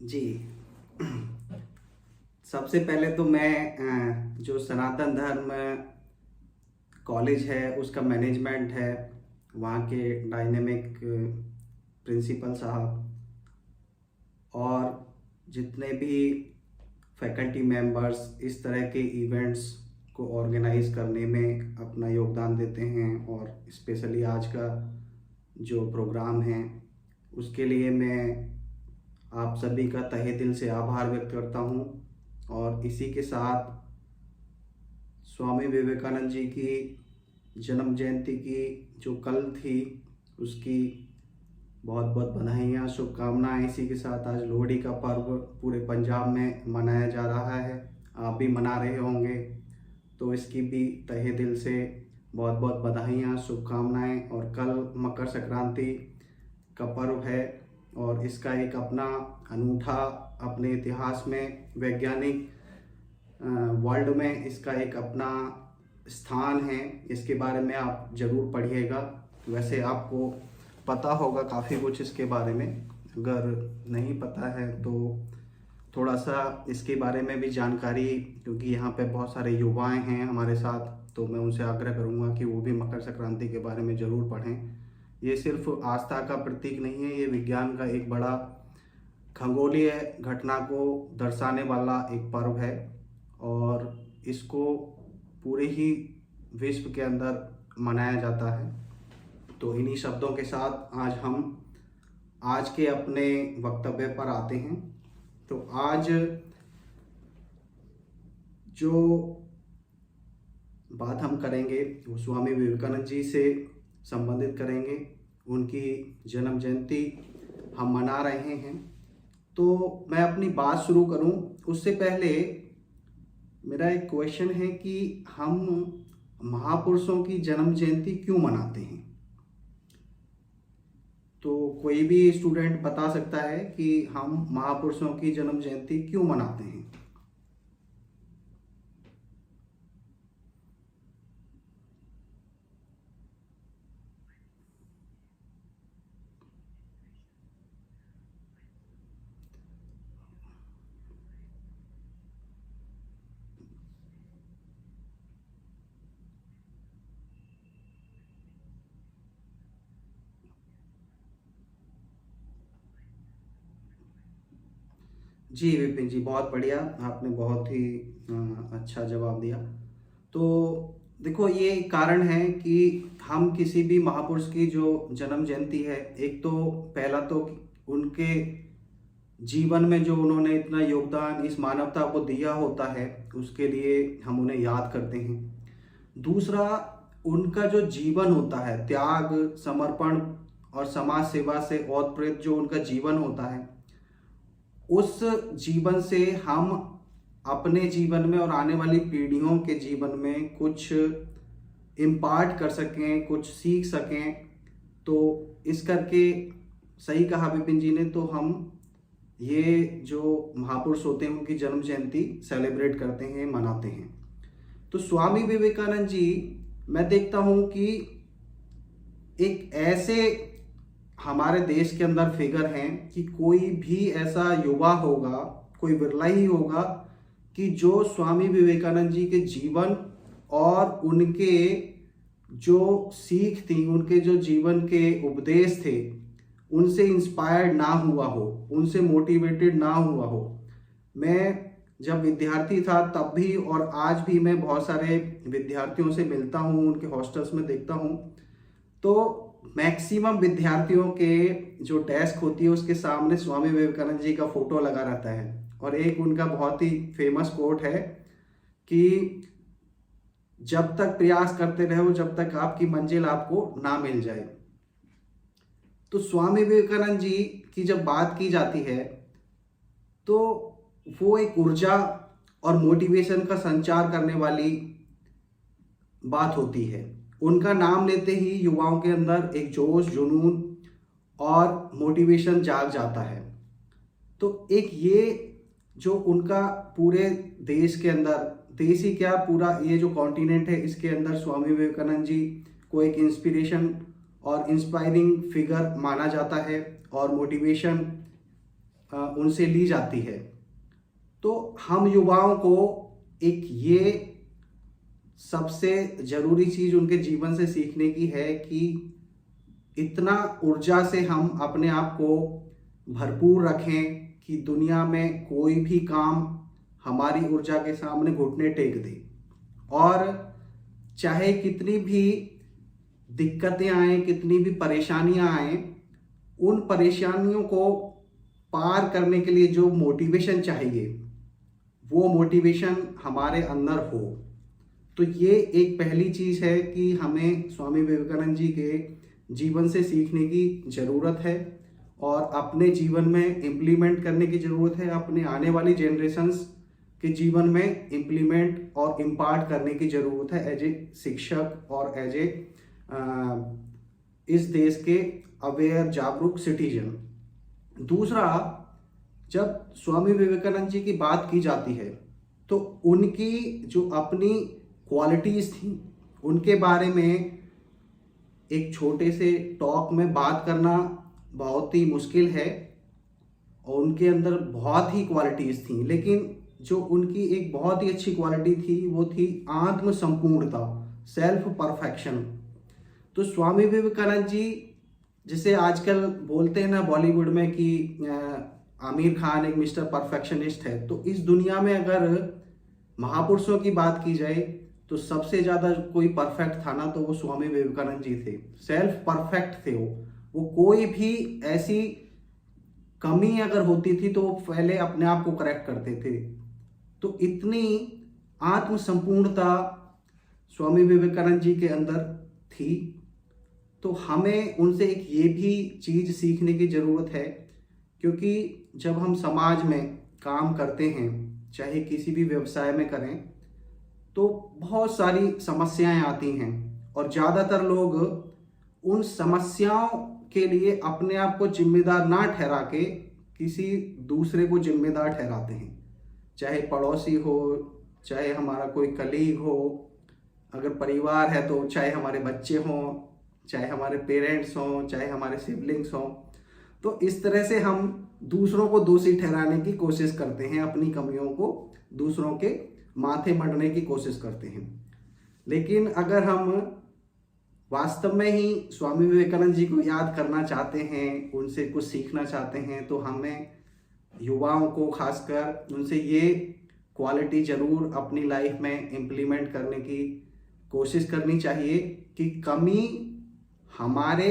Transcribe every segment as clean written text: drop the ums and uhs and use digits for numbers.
जी। सबसे पहले तो मैं जो सनातन धर्म कॉलेज है उसका मैनेजमेंट है, वहाँ के डायनेमिक प्रिंसिपल साहब और जितने भी फैकल्टी मेंबर्स इस तरह के इवेंट्स को ऑर्गेनाइज करने में अपना योगदान देते हैं, और स्पेशली आज का जो प्रोग्राम है उसके लिए मैं आप सभी का तहे दिल से आभार व्यक्त करता हूँ। और इसी के साथ स्वामी विवेकानंद जी की जन्म जयंती की जो कल थी उसकी बहुत बहुत बधाइयाँ, शुभकामनाएं। इसी के साथ आज लोहड़ी का पर्व पूरे पंजाब में मनाया जा रहा है, आप भी मना रहे होंगे, तो इसकी भी तहे दिल से बहुत बहुत बधाइयाँ, शुभकामनाएं। और कल मकर संक्रांति का पर्व है और इसका एक अपना अनूठा, अपने इतिहास में, वैज्ञानिक वर्ल्ड में इसका एक अपना स्थान है। इसके बारे में आप ज़रूर पढ़िएगा। वैसे आपको पता होगा काफ़ी कुछ इसके बारे में, अगर नहीं पता है तो थोड़ा सा इसके बारे में भी जानकारी, क्योंकि यहाँ पे बहुत सारे युवाएं हैं हमारे साथ, तो मैं उनसे आग्रह करूँगा कि वो भी मकर संक्रांति के बारे में ज़रूर पढ़ें। ये सिर्फ आस्था का प्रतीक नहीं है, ये विज्ञान का एक बड़ा खगोलीय घटना को दर्शाने वाला एक पर्व है और इसको पूरे ही विश्व के अंदर मनाया जाता है। तो इन्हीं शब्दों के साथ आज हम आज के अपने वक्तव्य पर आते हैं। तो आज जो बात हम करेंगे वो स्वामी विवेकानंद जी से संबंधित करेंगे। उनकी जन्म जयंती हम मना रहे हैं। तो मैं अपनी बात शुरू करूं उससे पहले मेरा एक क्वेश्चन है कि हम महापुरुषों की जन्म जयंती क्यों मनाते हैं? तो कोई भी स्टूडेंट बता सकता है कि हम महापुरुषों की जन्म जयंती क्यों मनाते हैं? जी विपिन जी, बहुत बढ़िया, आपने बहुत ही अच्छा जवाब दिया। तो देखो, ये कारण है कि हम किसी भी महापुरुष की जो जन्म जयंती है, एक तो पहला तो उनके जीवन में जो उन्होंने इतना योगदान इस मानवता को दिया होता है उसके लिए हम उन्हें याद करते हैं। दूसरा, उनका जो जीवन होता है, त्याग, समर्पण और समाज सेवा से ओतप्रोत जो उनका जीवन होता है, उस जीवन से हम अपने जीवन में और आने वाली पीढ़ियों के जीवन में कुछ इम्पार्ट कर सकें, कुछ सीख सकें। तो इस करके सही कहा विपिन जी ने, तो हम ये जो महापुरुष होते हैं उनकी जन्म जयंती सेलिब्रेट करते हैं, मनाते हैं। तो स्वामी विवेकानंद जी, मैं देखता हूँ कि एक ऐसे हमारे देश के अंदर फिगर हैं कि कोई भी ऐसा युवा होगा, कोई विरला ही होगा कि जो स्वामी विवेकानंद जी के जीवन और उनके जो सीख थी, उनके जो जीवन के उपदेश थे, उनसे इंस्पायर्ड ना हुआ हो, उनसे मोटिवेटेड ना हुआ हो। मैं जब विद्यार्थी था तब भी और आज भी मैं बहुत सारे विद्यार्थियों से मिलता हूँ, उनके हॉस्टल्स में देखता हूँ, तो मैक्सिमम विद्यार्थियों के जो डेस्क होती है उसके सामने स्वामी विवेकानंद जी का फोटो लगा रहता है। और एक उनका बहुत ही फेमस कोट है कि जब तक प्रयास करते रहो जब तक आपकी मंजिल आपको ना मिल जाए। तो स्वामी विवेकानंद जी की जब बात की जाती है तो वो एक ऊर्जा और मोटिवेशन का संचार करने वाली बात होती है। उनका नाम लेते ही युवाओं के अंदर एक जोश, जुनून और मोटिवेशन जाग जाता है। तो एक ये जो उनका पूरे देश के अंदर, देश ही क्या, पूरा ये जो कॉन्टिनेंट है इसके अंदर स्वामी विवेकानंद जी को एक इंस्पिरेशन और इंस्पायरिंग फिगर माना जाता है और मोटिवेशन उनसे ली जाती है। तो हम युवाओं को एक ये सबसे ज़रूरी चीज़ उनके जीवन से सीखने की है कि इतना ऊर्जा से हम अपने आप को भरपूर रखें कि दुनिया में कोई भी काम हमारी ऊर्जा के सामने घुटने टेक दे। और चाहे कितनी भी दिक्कतें आएं, कितनी भी परेशानियां आएं, उन परेशानियों को पार करने के लिए जो मोटिवेशन चाहिए वो मोटिवेशन हमारे अंदर हो। तो ये एक पहली चीज़ है कि हमें स्वामी विवेकानंद जी के जीवन से सीखने की ज़रूरत है और अपने जीवन में इम्प्लीमेंट करने की ज़रूरत है, अपने आने वाली जनरेशन्स के जीवन में इम्प्लीमेंट और इम्पार्ट करने की ज़रूरत है एज ए शिक्षक और एज ए इस देश के अवेयर जागरूक सिटीजन। दूसरा, जब स्वामी विवेकानंद जी की बात की जाती है तो उनकी जो अपनी क्वालिटीज़ थी उनके बारे में एक छोटे से टॉक में बात करना बहुत ही मुश्किल है। और उनके अंदर बहुत ही क्वालिटीज़ थी, लेकिन जो उनकी एक बहुत ही अच्छी क्वालिटी थी वो थी आत्म संपूर्णता, सेल्फ परफेक्शन। तो स्वामी विवेकानंद जी, जिसे आजकल बोलते हैं ना बॉलीवुड में कि आमिर खान एक मिस्टर परफेक्शनिस्ट है, तो इस दुनिया में अगर महापुरुषों की बात की जाए तो सबसे ज़्यादा कोई परफेक्ट था ना तो वो स्वामी विवेकानंद जी थे। सेल्फ परफेक्ट थे वो कोई भी ऐसी कमी अगर होती थी तो वो पहले अपने आप को करेक्ट करते थे। तो इतनी आत्म संपूर्णता स्वामी विवेकानंद जी के अंदर थी। तो हमें उनसे एक ये भी चीज़ सीखने की ज़रूरत है, क्योंकि जब हम समाज में काम करते हैं, चाहे किसी भी व्यवसाय में करें, तो बहुत सारी समस्याएं आती हैं और ज़्यादातर लोग उन समस्याओं के लिए अपने आप को जिम्मेदार ना ठहरा के किसी दूसरे को जिम्मेदार ठहराते हैं, चाहे पड़ोसी हो, चाहे हमारा कोई कलीग हो, अगर परिवार है तो चाहे हमारे बच्चे हों, चाहे हमारे पेरेंट्स हों, चाहे हमारे सिबलिंग्स हों। तो इस तरह से हम दूसरों को दोषी ठहराने की कोशिश करते हैं, अपनी कमियों को दूसरों के माथे मढ़ने की कोशिश करते हैं। लेकिन अगर हम वास्तव में ही स्वामी विवेकानंद जी को याद करना चाहते हैं, उनसे कुछ सीखना चाहते हैं, तो हमें युवाओं को खासकर उनसे ये क्वालिटी ज़रूर अपनी लाइफ में इम्प्लीमेंट करने की कोशिश करनी चाहिए कि कमी हमारे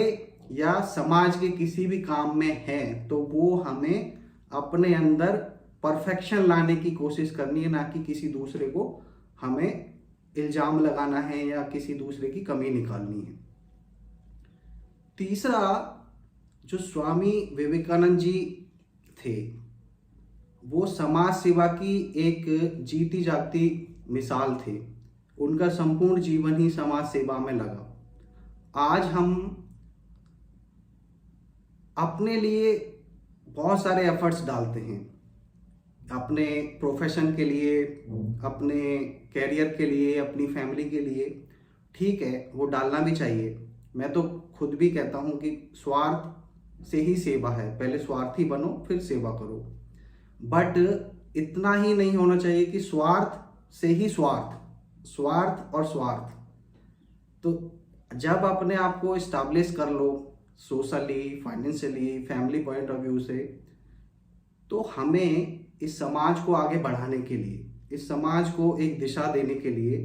या समाज के किसी भी काम में है तो वो हमें अपने अंदर परफेक्शन लाने की कोशिश करनी है, ना कि किसी दूसरे को हमें इल्ज़ाम लगाना है या किसी दूसरे की कमी निकालनी है। तीसरा, जो स्वामी विवेकानंद जी थे वो समाज सेवा की एक जीती जागती मिसाल थे। उनका संपूर्ण जीवन ही समाज सेवा में लगा। आज हम अपने लिए बहुत सारे एफर्ट्स डालते हैं, अपने प्रोफेशन के लिए, अपने कैरियर के लिए, अपनी फैमिली के लिए। ठीक है, वो डालना भी चाहिए। मैं तो खुद भी कहता हूँ कि स्वार्थ से ही सेवा है, पहले स्वार्थी बनो फिर सेवा करो। बट इतना ही नहीं होना चाहिए कि स्वार्थ से ही स्वार्थ और स्वार्थ। तो जब अपने आप को इस्टेब्लिश कर लो socially, financially, family point of view से, तो हमें इस समाज को आगे बढ़ाने के लिए, इस समाज को एक दिशा देने के लिए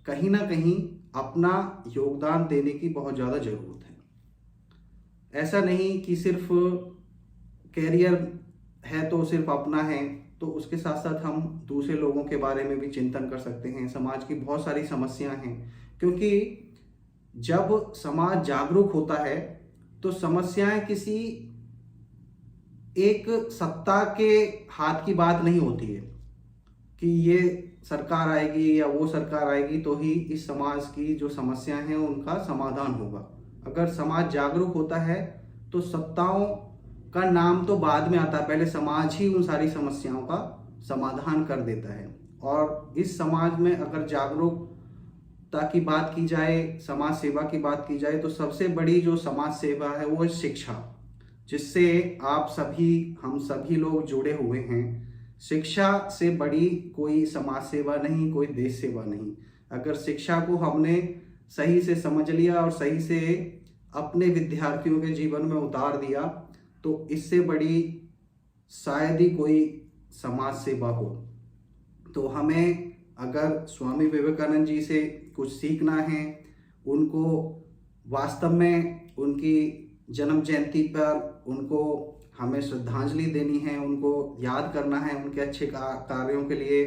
कहीं ना कहीं अपना योगदान देने की बहुत ज़्यादा ज़रूरत है। ऐसा नहीं कि सिर्फ कैरियर है तो सिर्फ अपना है, तो उसके साथ साथ हम दूसरे लोगों के बारे में भी चिंतन कर सकते हैं। समाज की बहुत सारी समस्याएं हैं, क्योंकि जब समाज जागरूक होता है तो समस्याएं किसी एक सत्ता के हाथ की बात नहीं होती है कि ये सरकार आएगी या वो सरकार आएगी तो ही इस समाज की जो समस्याएं हैं उनका समाधान होगा। अगर समाज जागरूक होता है तो सत्ताओं का नाम तो बाद में आता है, पहले समाज ही उन सारी समस्याओं का समाधान कर देता है। और इस समाज में अगर जागरूकता की बात की जाए, समाज सेवा की बात की जाए, तो सबसे बड़ी जो समाज सेवा है वो शिक्षा। जिससे आप सभी, हम सभी लोग जुड़े हुए हैं। शिक्षा से बड़ी कोई समाज सेवा नहीं, कोई देश सेवा नहीं। अगर शिक्षा को हमने सही से समझ लिया और सही से अपने विद्यार्थियों के जीवन में उतार दिया, तो इससे बड़ी शायद ही कोई समाज सेवा हो। तो हमें अगर स्वामी विवेकानंद जी से कुछ सीखना है, उनको वास्तव में उनकी जन्म जयंती पर उनको हमें श्रद्धांजलि देनी है, उनको याद करना है उनके अच्छे कार्यों के लिए,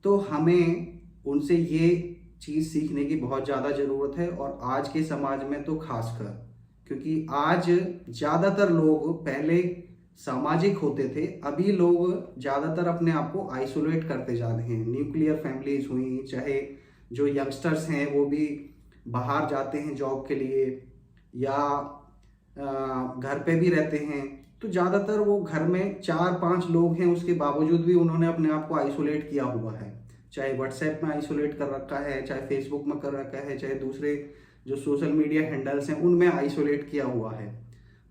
तो हमें उनसे ये चीज़ सीखने की बहुत ज़्यादा ज़रूरत है। और आज के समाज में तो खासकर, क्योंकि आज ज़्यादातर लोग, पहले सामाजिक होते थे, अभी लोग ज़्यादातर अपने आप को आइसोलेट करते जा रहे हैं। न्यूक्लियर फैमिलीज हुई, चाहे जो यंगस्टर्स हैं वो भी बाहर जाते हैं जॉब के लिए, या घर पे भी रहते हैं, तो ज़्यादातर वो घर में 4-5 लोग हैं, उसके बावजूद भी उन्होंने अपने आप को आइसोलेट किया हुआ है। चाहे व्हाट्सएप में आइसोलेट कर रखा है, चाहे फेसबुक में कर रखा है, चाहे दूसरे जो सोशल मीडिया हैंडल्स हैं उनमें आइसोलेट किया हुआ है।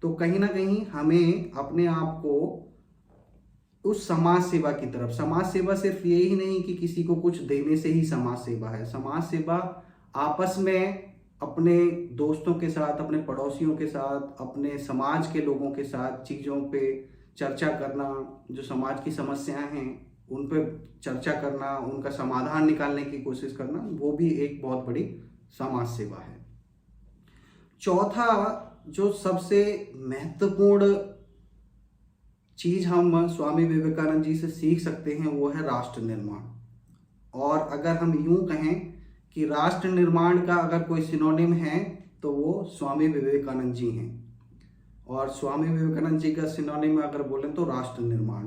तो कहीं ना कहीं हमें अपने आप को उस समाज सेवा की तरफ, समाज सेवा सिर्फ ये ही नहीं कि किसी को कुछ देने से ही समाज सेवा है। समाज सेवा आपस में अपने दोस्तों के साथ, अपने पड़ोसियों के साथ, अपने समाज के लोगों के साथ चीज़ों पे चर्चा करना, जो समाज की समस्याएं हैं उन पे चर्चा करना, उनका समाधान निकालने की कोशिश करना, वो भी एक बहुत बड़ी समाज सेवा है। चौथा जो सबसे महत्वपूर्ण चीज हम स्वामी विवेकानंद जी से सीख सकते हैं वो है राष्ट्र निर्माण। और अगर हम यूं कहें कि राष्ट्र निर्माण का अगर कोई सिनोनिम है तो वो स्वामी विवेकानंद जी हैं। और स्वामी विवेकानंद जी का सिनोनिम अगर बोलें तो राष्ट्र निर्माण।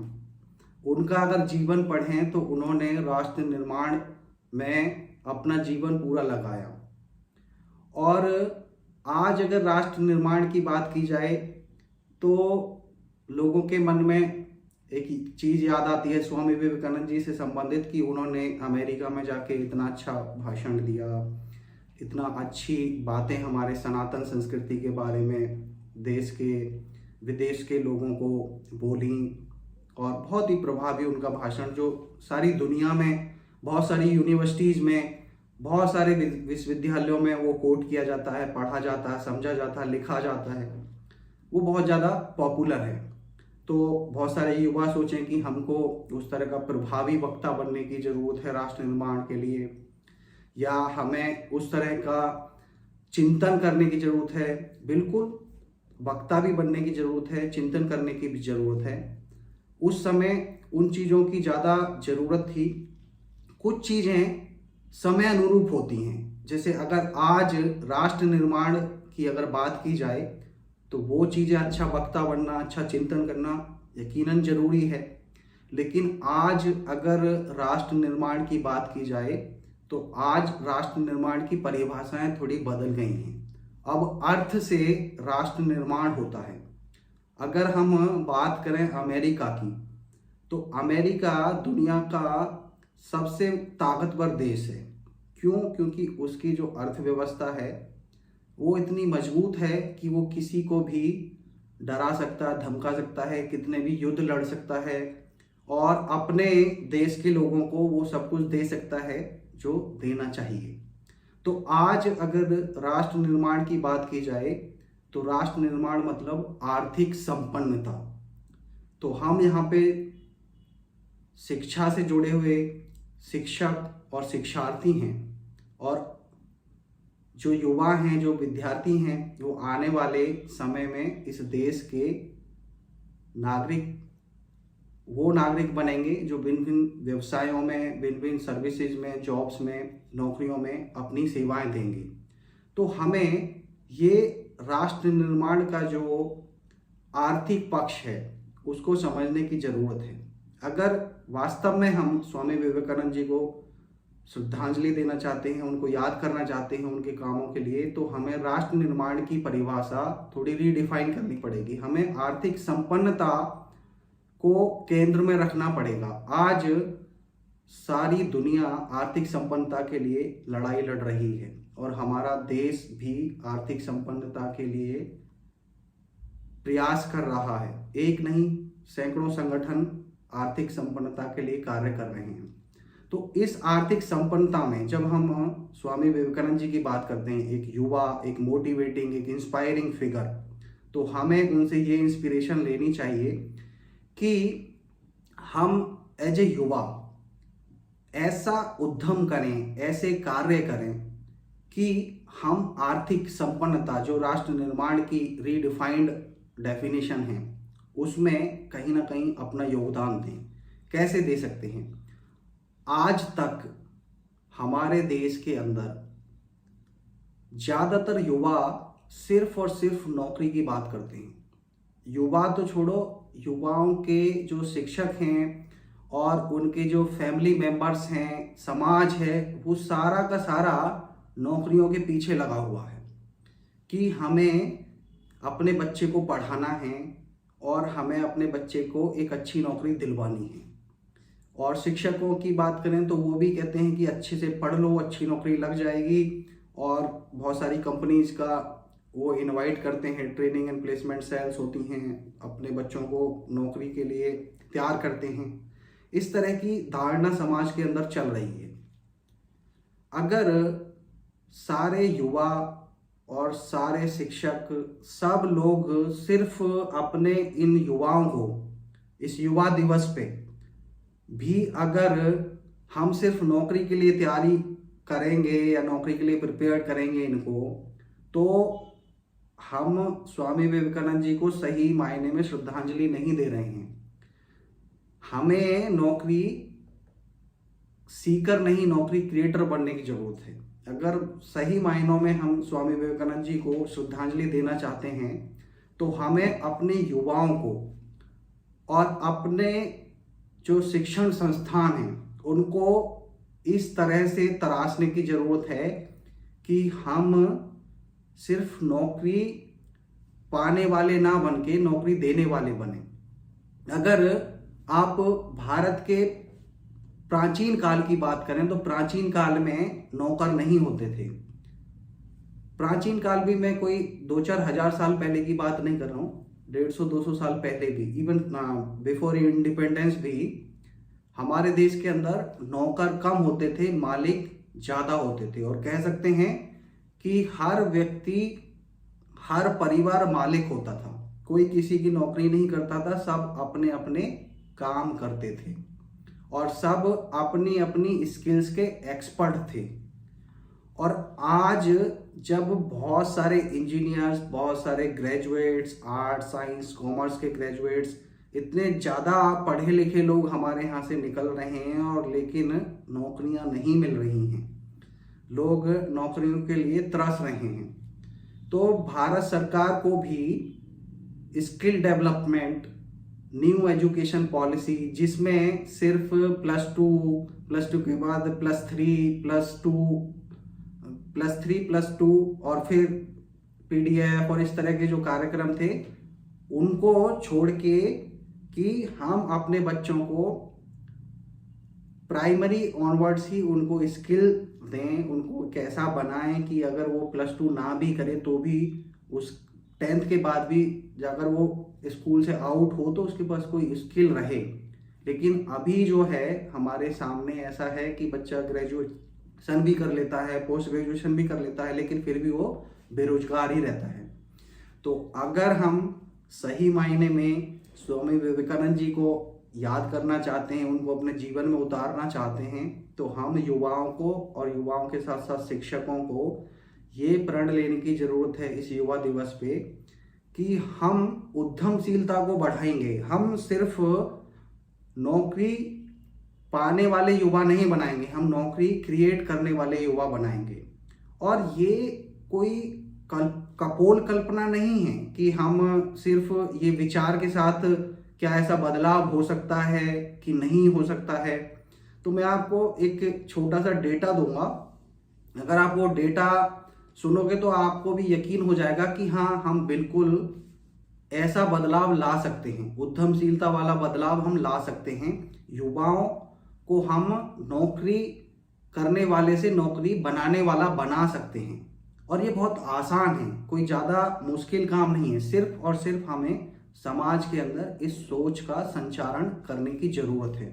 उनका अगर जीवन पढ़ें तो उन्होंने राष्ट्र निर्माण में अपना जीवन पूरा लगाया। और आज अगर राष्ट्र निर्माण की बात की जाए तो लोगों के मन में एक चीज़ याद आती है स्वामी विवेकानंद जी से संबंधित, कि उन्होंने अमेरिका में जाके इतना अच्छा भाषण दिया, इतना अच्छी बातें हमारे सनातन संस्कृति के बारे में देश के विदेश के लोगों को बोली। और बहुत ही प्रभावी उनका भाषण, जो सारी दुनिया में बहुत सारी यूनिवर्सिटीज़ में, बहुत सारे विश्वविद्यालयों में वो कोट किया जाता है, पढ़ा जाता है, समझा जाता है, लिखा जाता है, वो बहुत ज़्यादा पॉपुलर है। तो बहुत सारे युवा सोचें कि हमको उस तरह का प्रभावी वक्ता बनने की ज़रूरत है राष्ट्र निर्माण के लिए, या हमें उस तरह का चिंतन करने की ज़रूरत है। बिल्कुल, वक्ता भी बनने की ज़रूरत है, चिंतन करने की भी ज़रूरत है। उस समय उन चीज़ों की ज़्यादा ज़रूरत थी। कुछ चीज़ें समय अनुरूप होती हैं, जैसे अगर आज राष्ट्र निर्माण की अगर बात की जाए तो वो चीज़ें, अच्छा वक्ता बनना, अच्छा चिंतन करना यकीनन जरूरी है। लेकिन आज अगर राष्ट्र निर्माण की बात की जाए तो आज राष्ट्र निर्माण की परिभाषाएं थोड़ी बदल गई हैं। अब अर्थ से राष्ट्र निर्माण होता है। अगर हम बात करें अमेरिका की, तो अमेरिका दुनिया का सबसे ताकतवर देश है। क्यों? क्योंकि उसकी जो अर्थव्यवस्था है वो इतनी मजबूत है कि वो किसी को भी डरा सकता है, धमका सकता है, कितने भी युद्ध लड़ सकता है, और अपने देश के लोगों को वो सब कुछ दे सकता है जो देना चाहिए। तो आज अगर राष्ट्र निर्माण की बात की जाए तो राष्ट्र निर्माण मतलब आर्थिक संपन्नता। तो हम यहाँ पे शिक्षा से जुड़े हुए शिक्षक और शिक्षार्थी हैं, और जो युवा हैं, जो विद्यार्थी हैं, वो आने वाले समय में इस देश के वो नागरिक बनेंगे जो भिन्न भिन्न व्यवसायों में, भिन्न भिन्न सर्विसेज में, जॉब्स में, नौकरियों में अपनी सेवाएं देंगे। तो हमें ये राष्ट्र निर्माण का जो आर्थिक पक्ष है उसको समझने की ज़रूरत है। अगर वास्तव में हम स्वामी विवेकानंद जी को श्रद्धांजलि देना चाहते हैं, उनको याद करना चाहते हैं उनके कामों के लिए, तो हमें राष्ट्र निर्माण की परिभाषा थोड़ी रीडिफाइन करनी पड़ेगी। हमें आर्थिक संपन्नता को केंद्र में रखना पड़ेगा। आज सारी दुनिया आर्थिक संपन्नता के लिए लड़ाई लड़ रही है, और हमारा देश भी आर्थिक संपन्नता के लिए प्रयास कर रहा है। एक नहीं, सैकड़ों संगठन आर्थिक संपन्नता के लिए कार्य कर रहे हैं। तो इस आर्थिक संपन्नता में जब हम स्वामी विवेकानंद जी की बात करते हैं, एक युवा, एक मोटिवेटिंग, एक इंस्पायरिंग फिगर, तो हमें उनसे ये इंस्पिरेशन लेनी चाहिए कि हम एज ए युवा ऐसा उद्यम करें, ऐसे कार्य करें कि हम आर्थिक संपन्नता, जो राष्ट्र निर्माण की रीडिफाइंड डेफिनेशन है, उसमें कहीं ना कहीं अपना योगदान दें। कैसे दे सकते हैं? आज तक हमारे देश के अंदर ज़्यादातर युवा सिर्फ और सिर्फ नौकरी की बात करते हैं। युवा तो छोड़ो, युवाओं के जो शिक्षक हैं और उनके जो फैमिली मेंबर्स हैं, समाज है, वो सारा का सारा नौकरियों के पीछे लगा हुआ है कि हमें अपने बच्चे को पढ़ाना है और हमें अपने बच्चे को एक अच्छी नौकरी दिलवानी है। और शिक्षकों की बात करें तो वो भी कहते हैं कि अच्छे से पढ़ लो, अच्छी नौकरी लग जाएगी, और बहुत सारी कंपनीज का वो इनवाइट करते हैं, ट्रेनिंग एंड प्लेसमेंट सेल्स होती हैं, अपने बच्चों को नौकरी के लिए तैयार करते हैं। इस तरह की धारणा समाज के अंदर चल रही है। अगर सारे युवा और सारे शिक्षक, सब लोग सिर्फ अपने इन युवाओं को इस युवा दिवस पे भी अगर हम सिर्फ नौकरी के लिए तैयारी करेंगे या नौकरी के लिए प्रिपेयर करेंगे इनको, तो हम स्वामी विवेकानंद जी को सही मायने में श्रद्धांजलि नहीं दे रहे हैं। हमें नौकरी सीकर नहीं, नौकरी क्रिएटर बनने की जरूरत है। अगर सही मायनों में हम स्वामी विवेकानंद जी को श्रद्धांजलि देना चाहते हैं तो हमें अपने युवाओं को और अपने जो शिक्षण संस्थान हैं उनको इस तरह से तराशने की ज़रूरत है कि हम सिर्फ नौकरी पाने वाले ना बन के नौकरी देने वाले बने। अगर आप भारत के प्राचीन काल की बात करें तो प्राचीन काल में नौकर नहीं होते थे। प्राचीन काल भी मैं कोई 2-4 हजार साल पहले की बात नहीं कर रहा हूँ, 150-200 साल पहले भी, इवन बिफोर इंडिपेंडेंस भी हमारे देश के अंदर नौकर कम होते थे, मालिक ज़्यादा होते थे। और कह सकते हैं कि हर व्यक्ति, हर परिवार मालिक होता था, कोई किसी की नौकरी नहीं करता था, सब अपने अपने काम करते थे और सब अपनी अपनी स्किल्स के एक्सपर्ट थे। और आज जब बहुत सारे इंजीनियर्स, बहुत सारे ग्रेजुएट्स, आर्ट, साइंस, कॉमर्स के ग्रेजुएट्स, इतने ज़्यादा पढ़े लिखे लोग हमारे यहाँ से निकल रहे हैं और लेकिन नौकरियाँ नहीं मिल रही हैं, लोग नौकरियों के लिए तरस रहे हैं, तो भारत सरकार को भी skill development, new education policy, जिसमें सिर्फ +2 के बाद +3+2 और फिर PDF और इस तरह के जो कार्यक्रम थे उनको छोड़ के कि हम अपने बच्चों को प्राइमरी ऑनवर्ड्स ही उनको स्किल दें, उनको कैसा बनाएं कि अगर वो +2 ना भी करे तो भी उस 10th के बाद भी अगर वो स्कूल से आउट हो तो उसके पास कोई स्किल रहे। लेकिन अभी जो है हमारे सामने ऐसा है कि बच्चा ग्रेजुएशन भी कर लेता है, पोस्ट ग्रेजुएशन भी कर लेता है, लेकिन फिर भी वो बेरोजगार ही रहता है। तो अगर हम सही मायने में स्वामी विवेकानंद जी को याद करना चाहते हैं, उनको अपने जीवन में उतारना चाहते हैं, तो हम युवाओं को और युवाओं के साथ साथ शिक्षकों को ये प्रण लेने की ज़रूरत है इस युवा दिवस पे कि हम उद्यमशीलता को बढ़ाएंगे। हम सिर्फ नौकरी पाने वाले युवा नहीं बनाएंगे, हम नौकरी क्रिएट करने वाले युवा बनाएंगे। और ये कोई कपोल कल्पना नहीं है कि हम सिर्फ ये विचार के साथ क्या ऐसा बदलाव हो सकता है कि नहीं हो सकता है। तो मैं आपको एक छोटा सा डेटा दूंगा, अगर आप वो डेटा सुनोगे तो आपको भी यकीन हो जाएगा कि हाँ, हम बिल्कुल ऐसा बदलाव ला सकते हैं, उद्यमशीलता वाला बदलाव हम ला सकते हैं। युवाओं को हम नौकरी करने वाले से नौकरी बनाने वाला बना सकते हैं। और ये बहुत आसान है, कोई ज़्यादा मुश्किल काम नहीं है। सिर्फ और सिर्फ हमें समाज के अंदर इस सोच का संचारण करने की ज़रूरत है।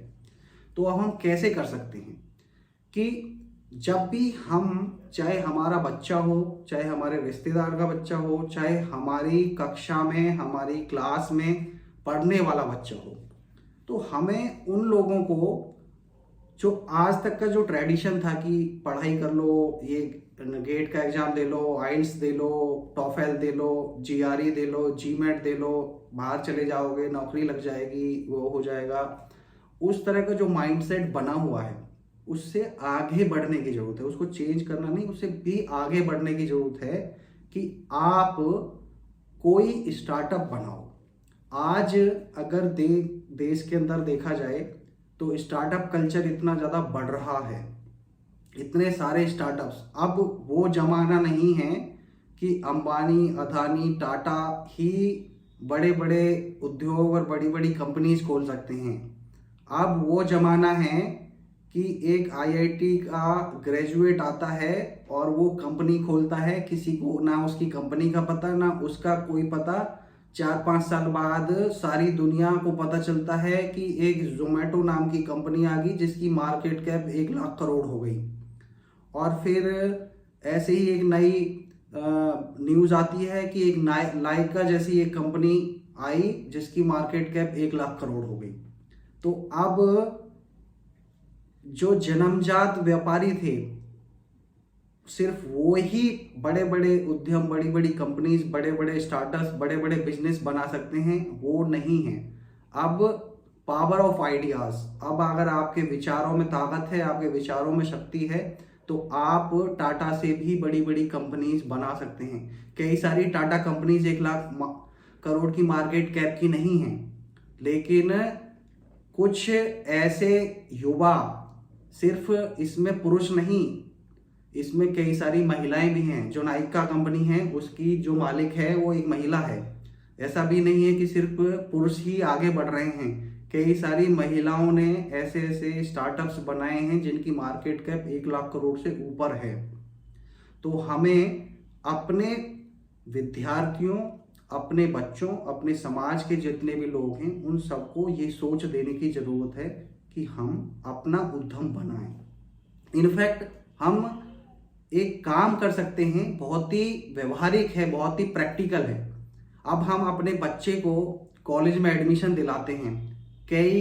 तो अब हम कैसे कर सकते हैं कि जब भी हम, चाहे हमारा बच्चा हो, चाहे हमारे रिश्तेदार का बच्चा हो, चाहे हमारी कक्षा में, हमारी क्लास में पढ़ने वाला बच्चा हो, तो हमें उन लोगों को, जो आज तक का जो ट्रेडिशन था कि पढ़ाई कर लो, ये गेट का एग्जाम दे लो, आइल्स दे लो, टॉफेल दे लो, जीआरई दे लो, जीमेट दे लो, बाहर चले जाओगे, नौकरी लग जाएगी, वो हो जाएगा, उस तरह का जो माइंडसेट बना हुआ है, उससे आगे बढ़ने की जरूरत है। उसको चेंज करना नहीं, उससे भी आगे बढ़ने की जरूरत है कि आप कोई स्टार्टअप बनाओ। आज अगर देश के अंदर देखा जाए तो स्टार्टअप कल्चर इतना ज़्यादा बढ़ रहा है, इतने सारे स्टार्टअप्स। अब वो जमाना नहीं है कि अंबानी, अदानी, टाटा ही बड़े बड़े उद्योग और बड़ी बड़ी कंपनीज खोल सकते हैं। अब वो जमाना है कि एक आईआईटी का ग्रेजुएट आता है और वो कंपनी खोलता है, किसी को ना उसकी कंपनी का पता, ना उसका कोई पता। 4-5 साल बाद सारी दुनिया को पता चलता है कि एक जोमेटो नाम की कंपनी आ गई जिसकी मार्केट कैप 1 लाख करोड़ हो गई। और फिर ऐसे ही एक नई न्यूज़ आती है कि एक लाइका जैसी एक कंपनी आई जिसकी मार्केट कैप 1 लाख करोड़ हो गई। तो अब जो जन्मजात व्यापारी थे, सिर्फ वो ही बड़े बड़े उद्यम, बड़ी बड़ी कंपनीज, बड़े बड़े स्टार्टअप्स, बड़े बड़े बिजनेस बना सकते हैं, वो नहीं है। अब पावर ऑफ आइडियाज, अब अगर आपके विचारों में ताकत है, आपके विचारों में शक्ति है, तो आप टाटा से भी बड़ी बड़ी कंपनीज बना सकते हैं। कई सारी टाटा कंपनीज 1 लाख करोड़ की मार्केट कैप की नहीं है, लेकिन कुछ ऐसे युवा, सिर्फ इसमें पुरुष नहीं, इसमें कई सारी महिलाएं भी हैं। जो नाइका कंपनी है उसकी जो मालिक है वो एक महिला है। ऐसा भी नहीं है कि सिर्फ पुरुष ही आगे बढ़ रहे हैं, कई सारी महिलाओं ने ऐसे ऐसे स्टार्टअप्स बनाए हैं जिनकी मार्केट कैप 1 लाख करोड़ से ऊपर है। तो हमें अपने विद्यार्थियों, अपने बच्चों, अपने समाज के जितने भी लोग हैं, उन सबको ये सोच देने की जरूरत है कि हम अपना उद्यम बनाएं। इनफैक्ट हम एक काम कर सकते हैं, बहुत ही व्यवहारिक है, बहुत ही प्रैक्टिकल है। अब हम अपने बच्चे को कॉलेज में एडमिशन दिलाते हैं, कई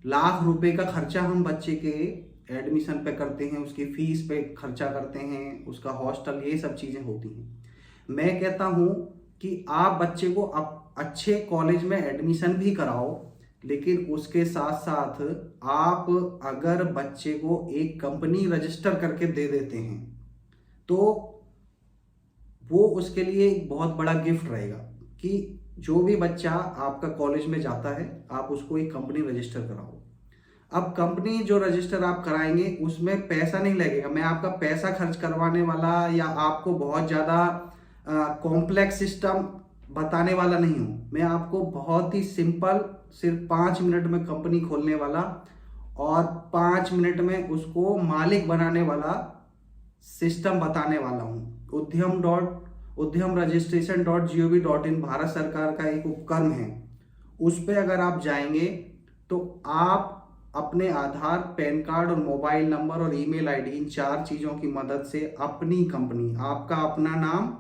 लाख रुपए का खर्चा हम बच्चे के एडमिशन पे करते हैं, उसकी फीस पे खर्चा करते हैं, उसका हॉस्टल, ये सब चीज़ें होती हैं। मैं कहता हूँ कि आप बच्चे को अच्छे कॉलेज में एडमिशन भी कराओ, लेकिन उसके साथ साथ आप अगर बच्चे को एक कंपनी रजिस्टर करके दे देते हैं तो वो उसके लिए एक बहुत बड़ा गिफ्ट रहेगा कि जो भी बच्चा आपका कॉलेज में जाता है, आप उसको एक कंपनी रजिस्टर कराओ। अब कंपनी जो रजिस्टर आप कराएंगे उसमें पैसा नहीं लगेगा। मैं आपका पैसा खर्च करवाने वाला या आपको बहुत ज़्यादा कॉम्प्लेक्स सिस्टम बताने वाला नहीं हूँ। मैं आपको बहुत ही सिंपल, सिर्फ 5 मिनट में कंपनी खोलने वाला और 5 मिनट में उसको मालिक बनाने वाला सिस्टम बताने वाला हूँ। उद्यम रजिस्ट्रेशन.gov.in भारत सरकार का एक उपक्रम है। उस पर अगर आप जाएंगे तो आप अपने आधार, पैन कार्ड और मोबाइल नंबर और ईमेल आईडी, इन 4 चीज़ों की मदद से अपनी कंपनी, आपका अपना नाम,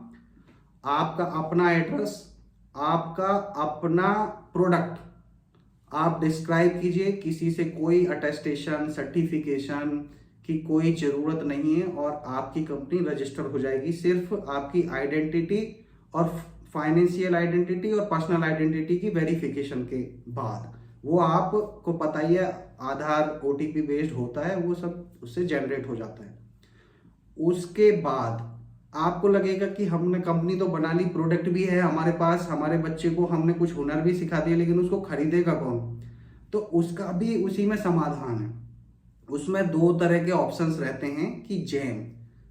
आपका अपना एड्रेस, आपका अपना प्रोडक्ट आप डिस्क्राइब कीजिए। किसी से कोई अटेस्टेशन, सर्टिफिकेशन की कोई ज़रूरत नहीं है और आपकी कंपनी रजिस्टर हो जाएगी। सिर्फ आपकी आइडेंटिटी और फाइनेंशियल आइडेंटिटी और पर्सनल आइडेंटिटी की वेरिफिकेशन के बाद, वो आपको पता ही है आधार ओटीपी बेस्ड होता है, वो सब उससे जनरेट हो जाता है। उसके बाद आपको लगेगा कि हमने कंपनी तो बना ली, प्रोडक्ट भी है हमारे पास, हमारे बच्चे को हमने कुछ हुनर भी सिखा दिया, लेकिन उसको खरीदेगा कौन? तो उसका भी उसी में समाधान है। उसमें 2 तरह के ऑप्शंस रहते हैं कि GeM,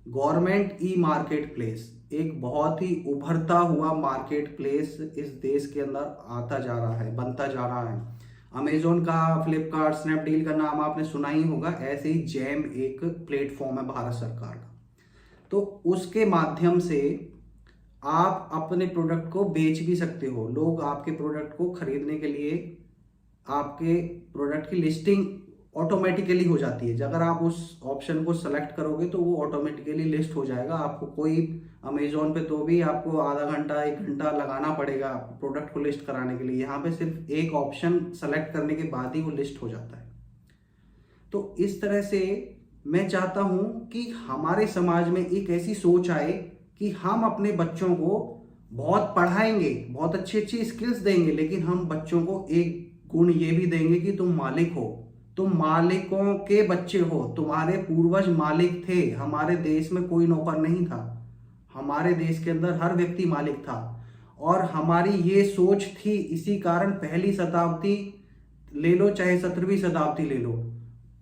government e market place, एक बहुत ही उभरता हुआ मार्केट प्लेस इस देश के अंदर आता जा रहा है, बनता जा रहा है। अमेजोन का, फ्लिपकार्ट, स्नैपडील का नाम आपने सुना ही होगा। ऐसे ही जेम एक प्लेटफॉर्म है भारत सरकार का। तो उसके माध्यम से आप अपने प्रोडक्ट को बेच भी सकते हो। लोग आपके प्रोडक्ट को खरीदने के लिए आपके प्रोडक्ट की लिस्टिंग ऑटोमेटिकली हो जाती है। अगर आप उस ऑप्शन को सेलेक्ट करोगे तो वो ऑटोमेटिकली लिस्ट हो जाएगा। आपको कोई अमेजोन पे तो भी आपको आधा घंटा 1 घंटा लगाना पड़ेगा प्रोडक्ट को लिस्ट कराने के लिए। यहाँ पे सिर्फ एक ऑप्शन सेलेक्ट करने के बाद ही वो लिस्ट हो जाता है। तो इस तरह से मैं चाहता हूँ कि हमारे समाज में एक ऐसी सोच आए कि हम अपने बच्चों को बहुत पढ़ाएंगे, बहुत अच्छी अच्छी स्किल्स देंगे, लेकिन हम बच्चों को एक गुण ये भी देंगे कि तुम मालिक हो, तुम मालिकों के बच्चे हो, तुम्हारे पूर्वज मालिक थे। हमारे देश में कोई नौकर नहीं था, हमारे देश के अंदर हर व्यक्ति मालिक था। और हमारी ये सोच थी, इसी कारण पहली शताब्दी ले लो चाहे 17वीं शताब्दी ले लो,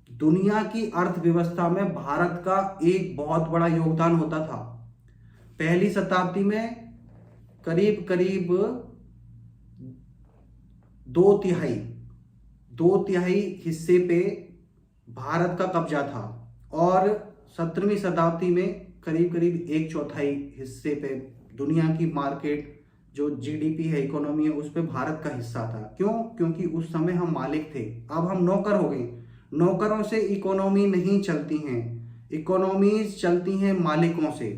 दुनिया की अर्थव्यवस्था में भारत का एक बहुत बड़ा योगदान होता था। पहली शताब्दी में करीब करीब दो तिहाई हिस्से पे भारत का कब्जा था, और 17वीं शताब्दी में करीब करीब 1/4 हिस्से पे दुनिया की मार्केट जो जीडीपी है, इकोनॉमी है, उस पे भारत का हिस्सा था। क्यों? क्योंकि उस समय हम मालिक थे। अब हम नौकर हो गए। नौकरों से इकोनॉमी नहीं चलती हैं, इकोनॉमीज चलती हैं मालिकों से,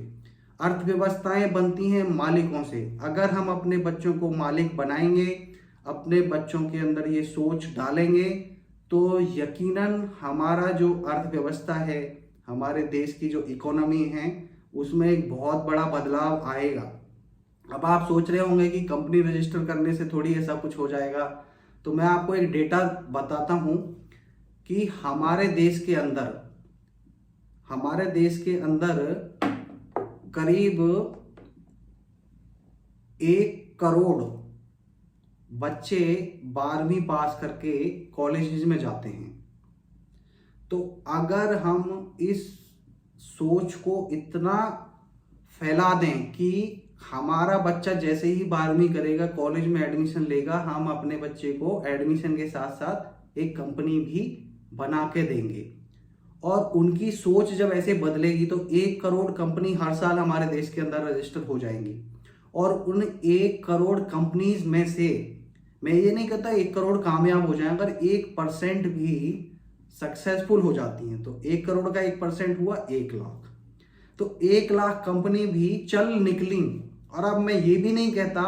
अर्थव्यवस्थाएं बनती हैं मालिकों से। अगर हम अपने बच्चों को मालिक बनाएंगे, अपने बच्चों के अंदर ये सोच डालेंगे, तो यकीनन हमारा जो अर्थव्यवस्था है, हमारे देश की जो इकोनॉमी है, उसमें एक बहुत बड़ा बदलाव आएगा। अब आप सोच रहे होंगे कि कंपनी रजिस्टर करने से थोड़ी ऐसा कुछ हो जाएगा। तो मैं आपको एक डेटा बताता हूं कि हमारे देश के अंदर करीब 1 करोड़ बच्चे 12वीं पास करके कॉलेज में जाते हैं। तो अगर हम इस सोच को इतना फैला दें कि हमारा बच्चा जैसे ही 12वीं करेगा, कॉलेज में एडमिशन लेगा, हम अपने बच्चे को एडमिशन के साथ साथ एक कंपनी भी बना के देंगे, और उनकी सोच जब ऐसे बदलेगी तो 1 करोड़ कंपनी हर साल हमारे देश के अंदर रजिस्टर हो जाएंगी। और उन 1 करोड़ कंपनीज में से, मैं ये नहीं कहता 1 करोड़ कामयाब हो जाए, अगर 1% भी सक्सेसफुल हो जाती हैं तो 1 करोड़ का 1% हुआ 1 लाख। तो 1 लाख कंपनी भी चल निकली। और अब मैं ये भी नहीं कहता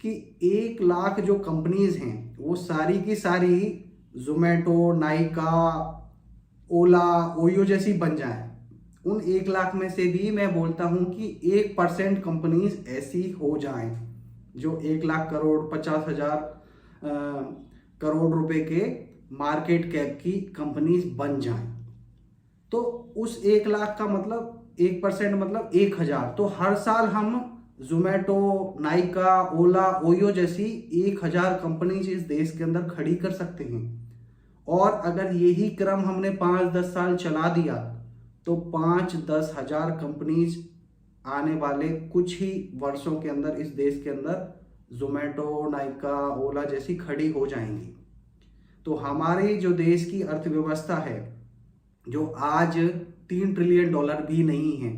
कि 1 लाख जो कंपनीज हैं वो सारी की सारी जोमेटो, नाइका, ओला, ओयो जैसी बन जाए। उन 1 लाख में से भी मैं बोलता हूं कि 1% कंपनीज ऐसी हो जाएं जो 1 लाख करोड़ 50,000 करोड़ रुपए के मार्केट कैप की कंपनीज बन जाएं। तो उस 1 लाख का मतलब 1% मतलब 1,000। तो हर साल हम जोमेटो, नाइका, ओला, ओयो जैसी 1,000 कंपनीज इस देश के अंदर खड़ी कर सकते हैं। और अगर यही क्रम हमने 5-10 साल चला दिया तो 5-10 हजार कंपनीज आने वाले कुछ ही वर्षों के अंदर इस देश के अंदर जोमेटो, नाइका, ओला जैसी खड़ी हो जाएंगी। तो हमारे जो देश की अर्थव्यवस्था है, जो आज $3 ट्रिलियन भी नहीं है,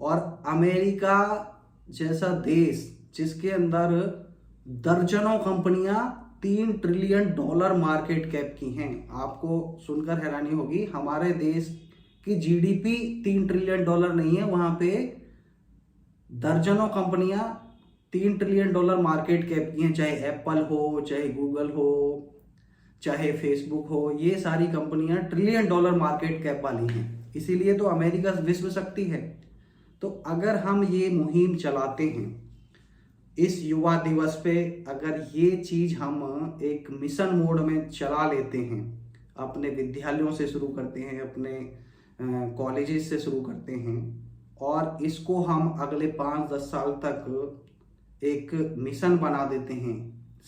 और अमेरिका जैसा देश जिसके अंदर दर्जनों कंपनियां $3 ट्रिलियन मार्केट कैप की हैं, आपको सुनकर हैरानी होगी। हमारे देश की जीडीपी $3 ट्रिलियन नहीं है, वहां पे दर्जनों कंपनियां $3 ट्रिलियन मार्केट कैप की हैं। चाहे एप्पल हो, चाहे गूगल हो, चाहे फेसबुक हो, ये सारी कंपनियां $1 ट्रिलियन मार्केट कैप वाली हैं। इसीलिए तो अमेरिका विश्व शक्ति है। तो अगर हम ये मुहिम चलाते हैं इस युवा दिवस पे, अगर ये चीज हम एक मिशन मोड में चला लेते हैं, अपने विद्यालयों से शुरू करते हैं, अपने कॉलेजेस से शुरू करते हैं, और इसको हम अगले 5-10 साल तक एक मिशन बना देते हैं,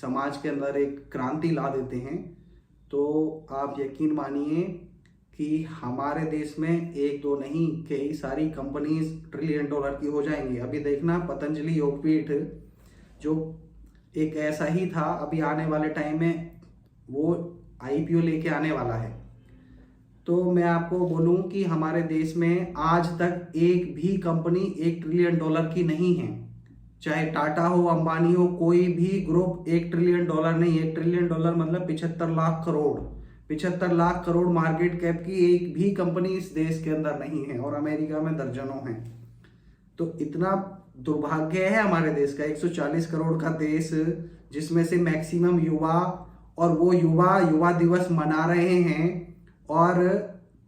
समाज के अंदर एक क्रांति ला देते हैं, तो आप यकीन मानिए कि हमारे देश में 1-2 नहीं, कई सारी कंपनीज $1 ट्रिलियन की हो जाएंगी। अभी देखना पतंजलि योगपीठ जो एक ऐसा ही था, अभी आने वाले टाइम में वो आईपीओ लेके आने वाला है। तो मैं आपको बोलूं कि हमारे देश में आज तक एक भी कंपनी $1 ट्रिलियन की नहीं है। चाहे टाटा हो, अंबानी हो, कोई भी ग्रुप $1 ट्रिलियन नहीं। $1 ट्रिलियन मतलब 75 लाख करोड़। 75 लाख करोड़ मार्केट कैप की एक भी कंपनी इस देश के अंदर नहीं है, और अमेरिका में दर्जनों हैं। तो इतना दुर्भाग्य है हमारे देश का। 140 करोड़ का देश, जिसमें से मैक्सिमम युवा, और वो युवा युवा दिवस मना रहे हैं, और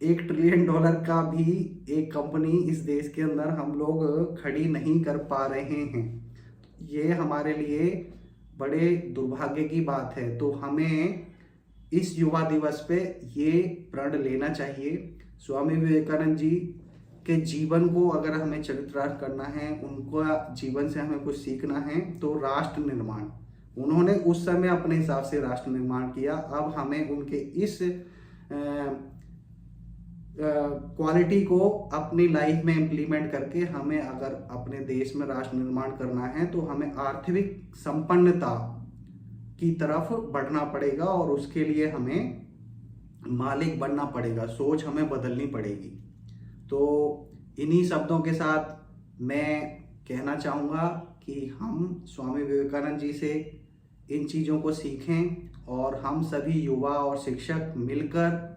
$1 ट्रिलियन का भी एक कंपनी इस देश के अंदर हम लोग खड़ी नहीं कर पा रहे हैं। ये हमारे लिए बड़े दुर्भाग्य की बात है। तो हमें इस युवा दिवस पे ये प्रण लेना चाहिए। स्वामी विवेकानंद जी के जीवन को अगर हमें चरितार्थ करना है, उनका जीवन से हमें कुछ सीखना है, तो राष्ट्र निर्माण, उन्होंने उस समय अपने हिसाब से राष्ट्र निर्माण किया। अब हमें उनके इस क्वालिटी को अपनी लाइफ में इम्प्लीमेंट करके हमें अगर अपने देश में राष्ट्र निर्माण करना है, तो हमें आर्थिक संपन्नता की तरफ बढ़ना पड़ेगा, और उसके लिए हमें मालिक बनना पड़ेगा, सोच हमें बदलनी पड़ेगी। तो इन्हीं शब्दों के साथ मैं कहना चाहूँगा कि हम स्वामी विवेकानंद जी से इन चीज़ों को सीखें, और हम सभी युवा और शिक्षक मिलकर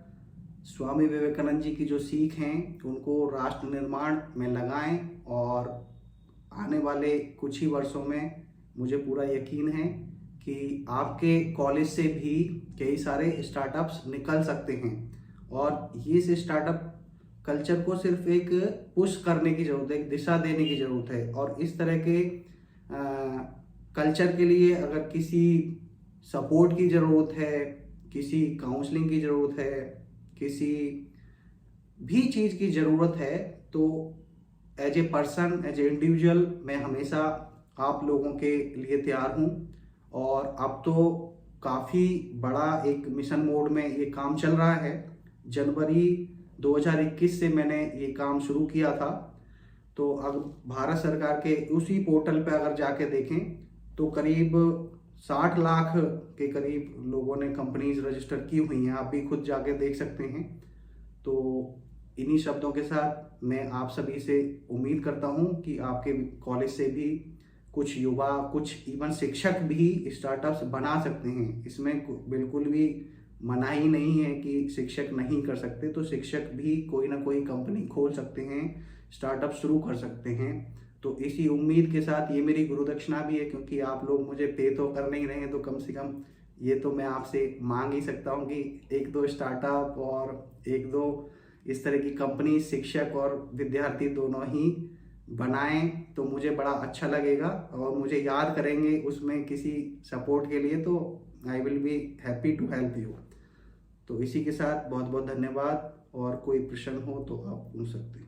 स्वामी विवेकानंद जी की जो सीख हैं उनको राष्ट्र निर्माण में लगाएं। और आने वाले कुछ ही वर्षों में मुझे पूरा यकीन है कि आपके कॉलेज से भी कई सारे स्टार्टअप्स निकल सकते हैं, और ये इस स्टार्टअप कल्चर को सिर्फ एक पुश करने की ज़रूरत है, एक दिशा देने की ज़रूरत है। और इस तरह के कल्चर के लिए अगर किसी सपोर्ट की ज़रूरत है, किसी काउंसलिंग की ज़रूरत है, किसी भी चीज़ की ज़रूरत है, तो as a person, as a individual, मैं हमेशा आप लोगों के लिए तैयार हूँ। और अब तो काफ़ी बड़ा एक मिशन मोड में ये काम चल रहा है। जनवरी 2021 से मैंने ये काम शुरू किया था। तो अब भारत सरकार के उसी पोर्टल पे अगर जाके देखें तो करीब 60 लाख के करीब लोगों ने कंपनीज रजिस्टर की हुई हैं। आप भी खुद जाके देख सकते हैं। तो इन्हीं शब्दों के साथ मैं आप सभी से उम्मीद करता हूं कि आपके कॉलेज से भी कुछ युवा, कुछ इवन शिक्षक भी स्टार्टअप्स बना सकते हैं। इसमें बिल्कुल भी मनाही नहीं है कि शिक्षक नहीं कर सकते। तो शिक्षक भी कोई ना कोई कंपनी खोल सकते हैं, स्टार्टअप शुरू कर सकते हैं। तो इसी उम्मीद के साथ ये मेरी गुरु दक्षिणा भी है, क्योंकि आप लोग मुझे पे तो कर नहीं रहे हैं, तो कम से कम ये तो मैं आपसे मांग ही सकता हूँ कि 1-2 स्टार्टअप और 1-2 इस तरह की कंपनी शिक्षक और विद्यार्थी दोनों ही बनाएं, तो मुझे बड़ा अच्छा लगेगा और मुझे याद करेंगे उसमें किसी सपोर्ट के लिए। तो I will be happy to help you. तो इसी के साथ बहुत बहुत धन्यवाद, और कोई प्रश्न हो तो आप पूछ सकते हैं।